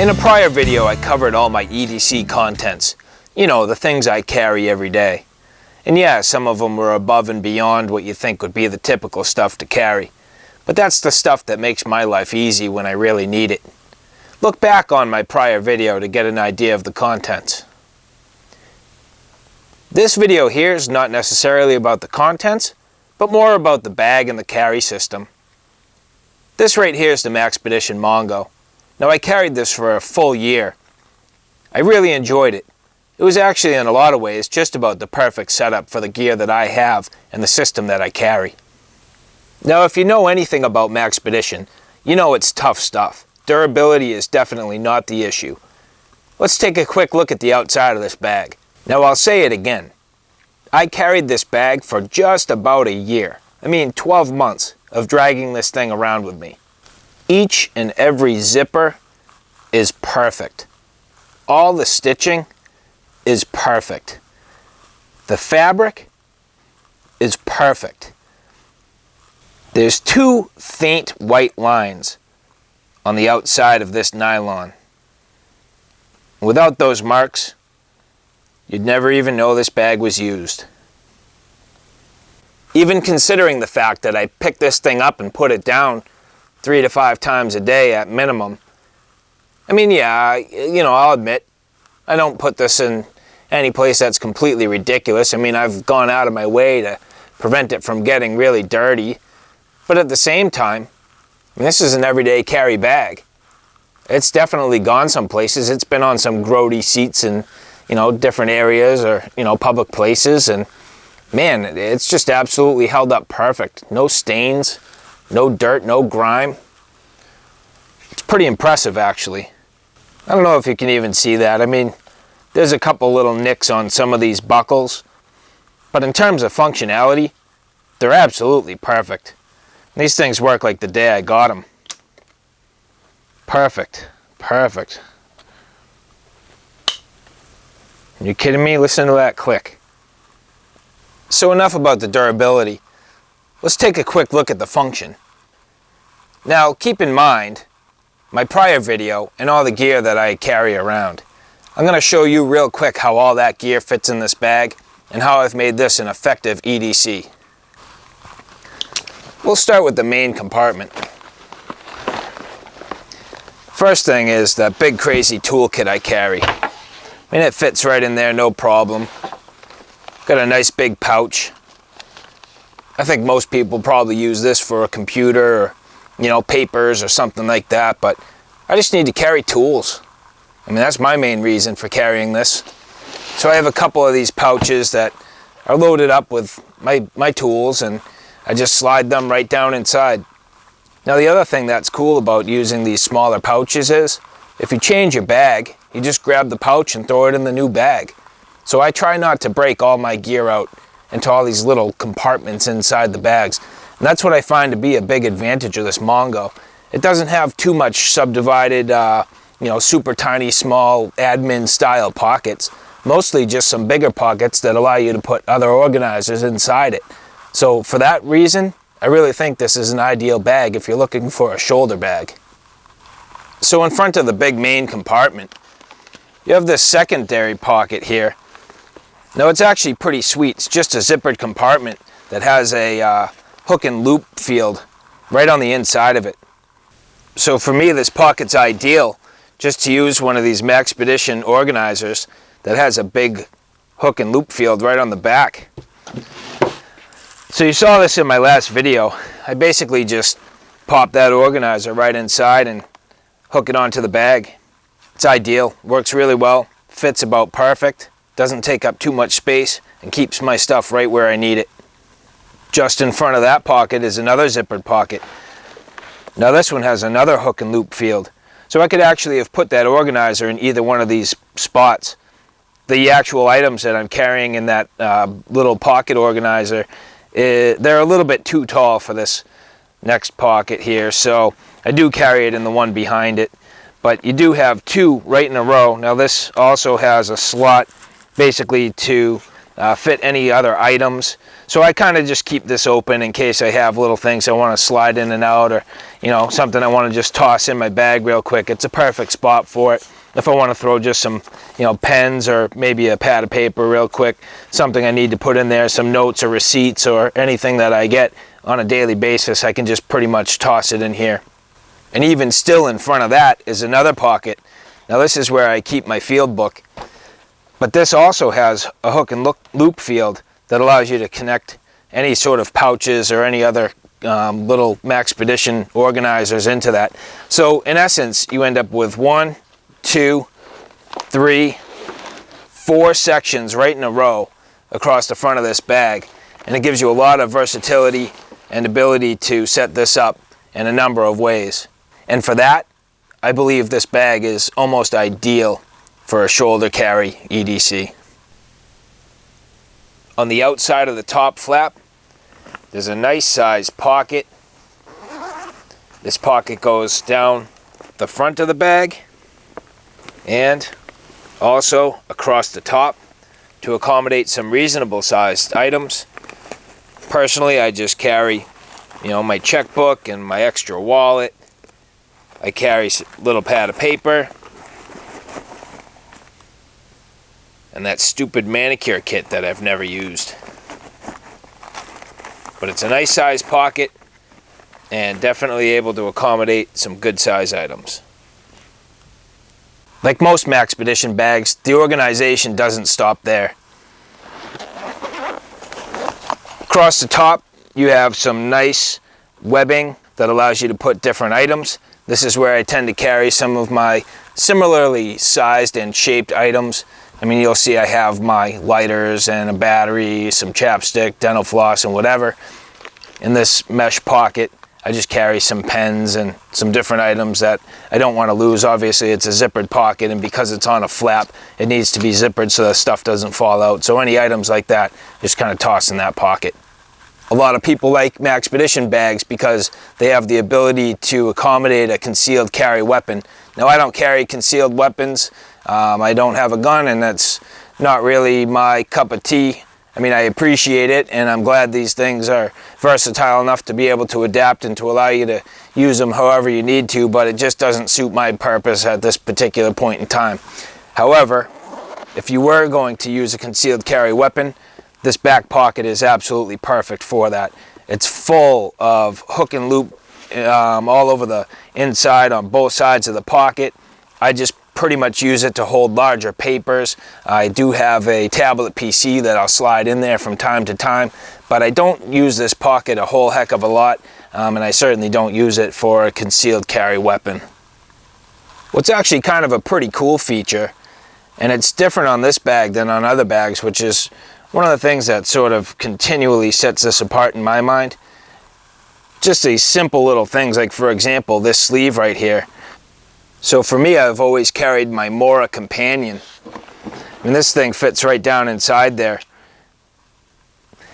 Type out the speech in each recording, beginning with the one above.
In a prior video, I covered all my EDC contents. You know, the things I carry every day. And yeah, some of them were above and beyond what you think would be the typical stuff to carry. But that's the stuff that makes my life easy when I really need it. Look back on my prior video to get an idea of the contents. This video here is not necessarily about the contents, but more about the bag and the carry system. This right here is the Maxpedition Mongo. Now I carried this for a full year. I really enjoyed it. It was actually in a lot of ways just about the perfect setup for the gear that I have and the system that I carry. Now if you know anything about Maxpedition, you know it's tough stuff. Durability is definitely not the issue. Let's take a quick look at the outside of this bag. Now I'll say it again. I carried this bag for just about a year. I mean 12 months of dragging this thing around with me. Each and every zipper is perfect. All the stitching is perfect. The fabric is perfect. There's two faint white lines on the outside of this nylon. Without those marks, you'd never even know this bag was used. Even considering the fact that I picked this thing up and put it down 3 to 5 times a day at minimum. I mean, yeah, you know, I'll admit, I don't put this in any place that's completely ridiculous. I mean, I've gone out of my way to prevent it from getting really dirty. But at the same time, I mean, this is an everyday carry bag. It's definitely gone some places. It's been on some grody seats in, you know, different areas or, you know, public places. And man, it's just absolutely held up perfect. No stains, no dirt, no grime. It's pretty impressive, actually. I don't know if you can even see that. I mean, there's a couple little nicks on some of these buckles. But in terms of functionality, they're absolutely perfect. These things work like the day I got them. Perfect. Perfect. Are you kidding me? Listen to that click. So enough about the durability. Let's take a quick look at the function. Now, keep in mind my prior video and all the gear that I carry around. I'm going to show you real quick how all that gear fits in this bag and how I've made this an effective EDC. We'll start with the main compartment. First thing is that big crazy toolkit I carry. I mean, it fits right in there, no problem. Got a nice big pouch. I think most people probably use this for a computer or, you know, papers or something like that, but I just need to carry tools. I mean, that's my main reason for carrying this. So I have a couple of these pouches that are loaded up with my tools, and I just slide them right down inside. Now the other thing that's cool about using these smaller pouches is, if you change your bag, you just grab the pouch and throw it in the new bag. So I try not to break all my gear out into all these little compartments inside the bags. And that's what I find to be a big advantage of this Mongo. It doesn't have too much subdivided, you know, super tiny, small admin style pockets. Mostly just some bigger pockets that allow you to put other organizers inside it. So for that reason, I really think this is an ideal bag if you're looking for a shoulder bag. So in front of the big main compartment, you have this secondary pocket here. Now it's actually pretty sweet. It's just a zippered compartment that has a hook and loop field right on the inside of it. So for me, this pocket's ideal just to use one of these Maxpedition organizers that has a big hook and loop field right on the back. So you saw this in my last video. I basically just pop that organizer right inside and hook it onto the bag. It's ideal, works really well, fits about perfect, doesn't take up too much space, and keeps my stuff right where I need it. Just in front of that pocket is another zippered pocket. Now this one has another hook and loop field. So I could actually have put that organizer in either one of these spots. The actual items that I'm carrying in that little pocket organizer, they're a little bit too tall for this next pocket here, so I do carry it in the one behind it. But you do have two right in a row. Now this also has a slot basically to fit any other items. So I kind of just keep this open in case I have little things I want to slide in and out, or something I want to just toss in my bag real quick. It's a perfect spot for it. If I want to throw just some pens or maybe a pad of paper real quick, something I need to put in there, some notes or receipts or anything that I get on a daily basis, I can just pretty much toss it in here. And even still in front of that is another pocket. Now this is where I keep my field book, but this also has a hook and loop field that allows you to connect any sort of pouches or any other little Maxpedition organizers into that. So in essence, you end up with 1, 2, 3, 4 sections right in a row across the front of this bag, and it gives you a lot of versatility and ability to set this up in a number of ways. And for that, I believe this bag is almost ideal for a shoulder carry EDC. On the outside of the top flap, there's a nice sized pocket. This pocket goes down the front of the bag and also across the top to accommodate some reasonable sized items. Personally, I just carry, my checkbook and my extra wallet. I carry a little pad of paper and that stupid manicure kit that I've never used. But it's a nice size pocket and definitely able to accommodate some good size items. Like most Maxpedition bags, the organization doesn't stop there. Across the top, you have some nice webbing that allows you to put different items. This is where I tend to carry some of my similarly sized and shaped items. I mean, you'll see I have my lighters and a battery, some chapstick, dental floss, and whatever. In this mesh pocket, I just carry some pens and some different items that I don't want to lose. Obviously, it's a zippered pocket, and because it's on a flap, it needs to be zippered so the stuff doesn't fall out. So any items like that, just kind of toss in that pocket. A lot of people like Maxpedition bags because they have the ability to accommodate a concealed carry weapon. Now, I don't carry concealed weapons. I don't have a gun, and that's not really my cup of tea. I mean, I appreciate it, and I'm glad these things are versatile enough to be able to adapt and to allow you to use them however you need to, but it just doesn't suit my purpose at this particular point in time. However, if you were going to use a concealed carry weapon, this back pocket is absolutely perfect for that. It's full of hook and loop all over the inside on both sides of the pocket. I just pretty much use it to hold larger papers. I do have a tablet PC that I'll slide in there from time to time, but I don't use this pocket a whole heck of a lot, and I certainly don't use it for a concealed carry weapon. What's actually kind of a pretty cool feature, and it's different on this bag than on other bags, which is one of the things that sort of continually sets this apart in my mind. Just these simple little things, like for example, this sleeve right here. So for me, I've always carried my Mora Companion, and this thing fits right down inside there.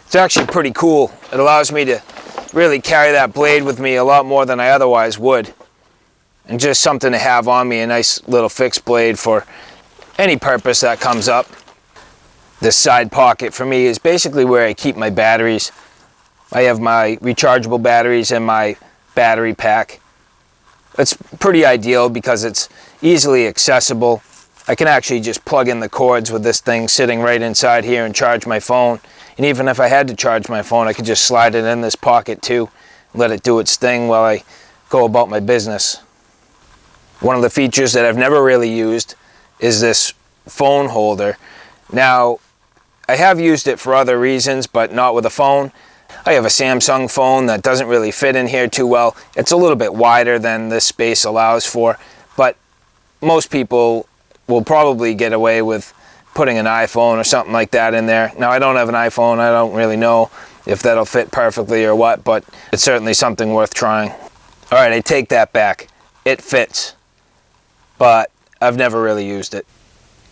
It's actually pretty cool. It allows me to really carry that blade with me a lot more than I otherwise would, and just something to have on me, a nice little fixed blade for any purpose that comes up. This side pocket for me is basically where I keep my batteries. I have my rechargeable batteries and my battery pack. It's pretty ideal because it's easily accessible. I can actually just plug in the cords with this thing sitting right inside here and charge my phone. And even if I had to charge my phone, I could just slide it in this pocket too, let it do its thing while I go about my business. One of the features that I've never really used is this phone holder. Now, I have used it for other reasons, but not with a phone. I have a Samsung phone that doesn't really fit in here too well. It's a little bit wider than this space allows for, but most people will probably get away with putting an iPhone or something like that in there. Now, I don't have an iPhone. I don't really know if that'll fit perfectly or what, but it's certainly something worth trying. All right, I take that back. It fits, but I've never really used it.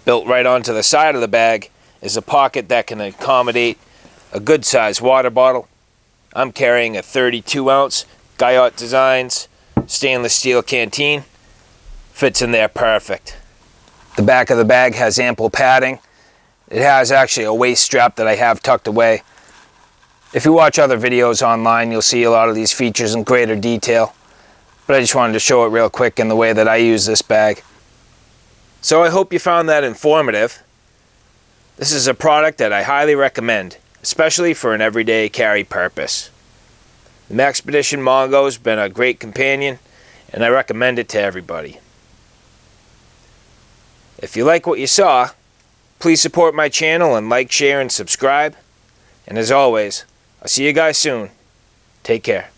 Built right onto the side of the bag is a pocket that can accommodate a good sized water bottle. I'm carrying a 32 ounce Guyot Designs stainless steel canteen. Fits in there perfect. The back of the bag has ample padding, It has actually a waist strap that I have tucked away. If you watch other videos online, you'll see a lot of these features in greater detail. But I just wanted to show it real quick in the way that I use this bag. So I hope you found that informative. This is a product that I highly recommend, especially for an everyday carry purpose. The Maxpedition Mongo has been a great companion, and I recommend it to everybody. If you like what you saw, please support my channel and like, share, and subscribe. And as always, I'll see you guys soon. Take care.